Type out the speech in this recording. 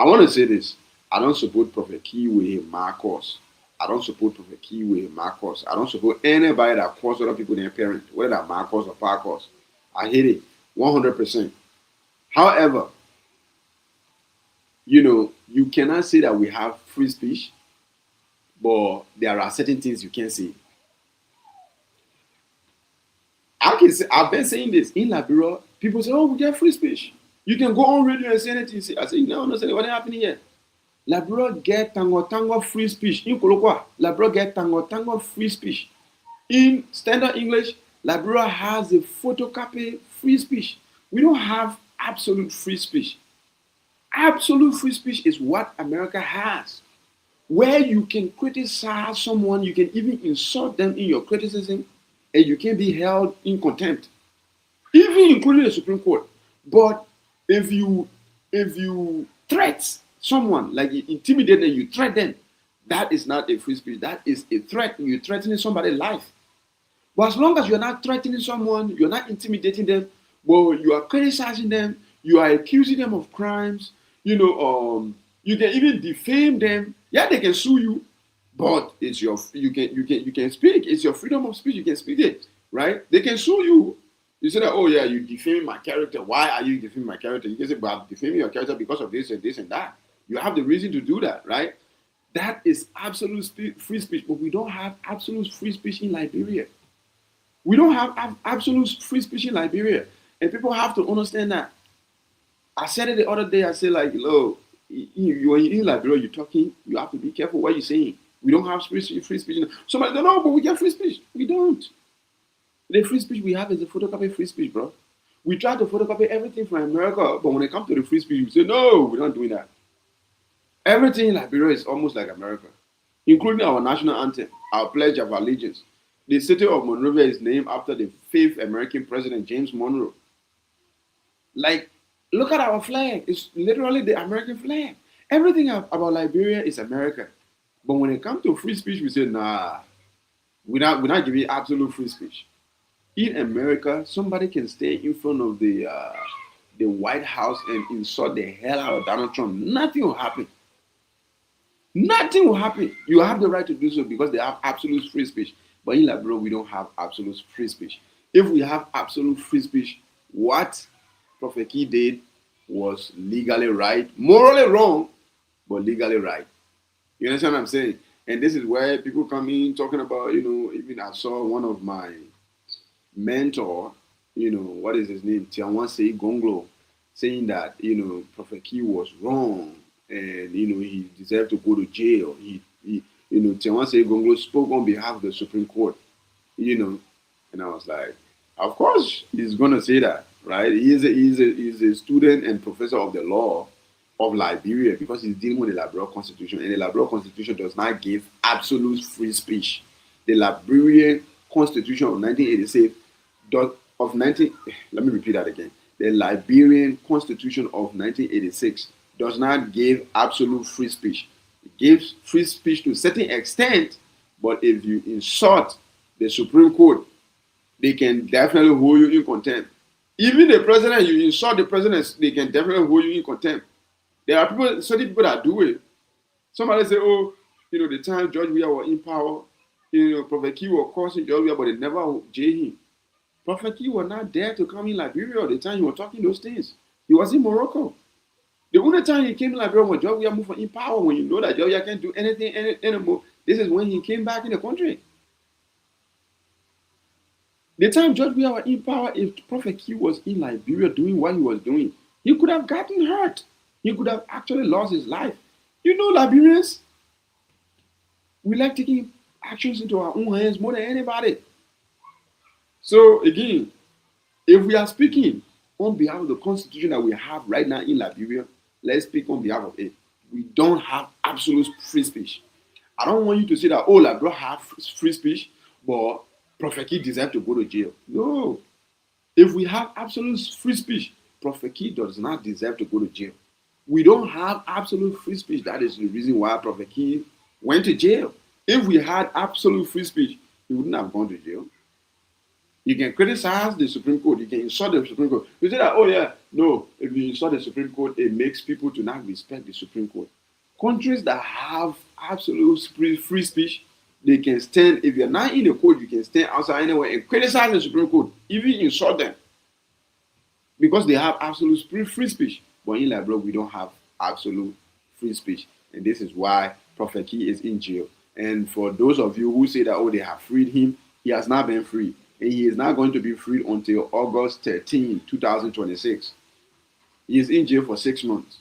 I want to say this. I don't support ProphetKey with Marcos. I don't support ProphetKey with Marcos. I don't support anybody that calls other people their parent, whether that Marcos or Parcos. I hate it 100%. However, you cannot say that we have free speech, but there are certain things you can't say. I can say, I've been saying this in Liberia. People say, "Oh, we get free speech. You can go on radio and say anything." I say, "No, what happening here? Liberia get tango free speech in Kolokwa. Liberia get tango free speech in standard English. Liberia has a photocopy free speech. We don't have absolute free speech. Absolute free speech is what America has, where you can criticize someone, you can even insult them in your criticism, and you can be held in contempt, even including the Supreme Court. But if you threat someone, like you intimidate them, you threaten them, that is not a free speech. That is a threat. You're threatening somebody's life. But as long as you're not threatening someone, you're not intimidating them, but you are criticizing them, you are accusing them of crimes, you can even defame them. Yeah, they can sue you, but it's you can speak. It's your freedom of speech. You can speak it, right? They can sue you. You say that, oh yeah, you defame my character. Why are you defaming my character? You can say, but I'm defaming your character because of this and this and that. You have the reason to do that, right? That is absolute free speech, but we don't have absolute free speech in Liberia. We don't have absolute free speech in Liberia, and people have to understand that. I said it the other day. I said, like, when you're in Liberia, you're talking, you have to be careful what you're saying. We don't have free speech. Somebody don't know, but we get free speech. We don't. The free speech we have is the photocopy free speech, bro. We try to photocopy everything from America, but when it comes to the free speech, we say, no, we're not doing that. Everything in Liberia is almost like America, including our national anthem, our Pledge of Allegiance. The city of Monrovia is named after the 5th American president, James Monroe. Like, look at our flag. It's literally the American flag. Everything about Liberia is America. But when it comes to free speech, we say, nah, we're not giving absolute free speech. In America, somebody can stay in front of the White House and insult the hell out of Donald Trump. Nothing will happen. Nothing will happen. You have the right to do so because they have absolute free speech. But in Liberia, we don't have absolute free speech. If we have absolute free speech, what ProphetKey did was legally right, morally wrong, but legally right. You understand what I'm saying? And this is where people come in talking about, even I saw one of my mentor, what is his name? Tianwanse Gonglo, saying that, ProphetKey was wrong and, he deserved to go to jail. Tianwanse Gonglo spoke on behalf of the Supreme Court, and I was like, of course he's going to say that, right? He's a student and professor of the law of Liberia because he's dealing with the Liberian Constitution, and the Liberian Constitution does not give absolute free speech. The Liberian Constitution of 1986 let me repeat that again. The Liberian Constitution of 1986 does not give absolute free speech. It gives free speech to a certain extent, but if you insult the Supreme Court, they can definitely hold you in contempt. Even the president, you insult the president, they can definitely hold you in contempt. There are certain people that do it. Somebody say, oh, the time George Weah was in power, ProphetKey was causing George Weah, but they never jail him. ProphetKey was not there to come in Liberia the time he was talking those things. He was in Morocco. The only time he came in Liberia when George Weah moved from in power, when you know that George Weah can't do anything anymore, this is when he came back in the country. The time George Weah was in power, if ProphetKey was in Liberia doing what he was doing, he could have gotten hurt. He could have actually lost his life. Liberians, we like taking actions into our own hands more than anybody. So again, if we are speaking on behalf of the constitution that we have right now in Liberia, let's speak on behalf of it. We don't have absolute free speech. I don't want you to say that, oh, Liberia have free speech, but ProphetKey deserves to go to jail. No. If we have absolute free speech, ProphetKey does not deserve to go to jail. We don't have absolute free speech. That is the reason why ProphetKey went to jail. If we had absolute free speech, he wouldn't have gone to jail. You can criticize the Supreme Court. You can insult the Supreme Court. You say that, oh yeah, no, if you insult the Supreme Court, it makes people to not respect the Supreme Court. Countries that have absolute free speech, they can stand. If you're not in the court, you can stand outside anywhere and criticize the Supreme Court, even insult them, because they have absolute free speech. But in Liberia, we don't have absolute free speech, and this is why ProphetKey is in jail. And for those of you who say that, oh, they have freed him, he has not been freed. And he is not going to be freed until August 13, 2026. He is in jail for 6 months.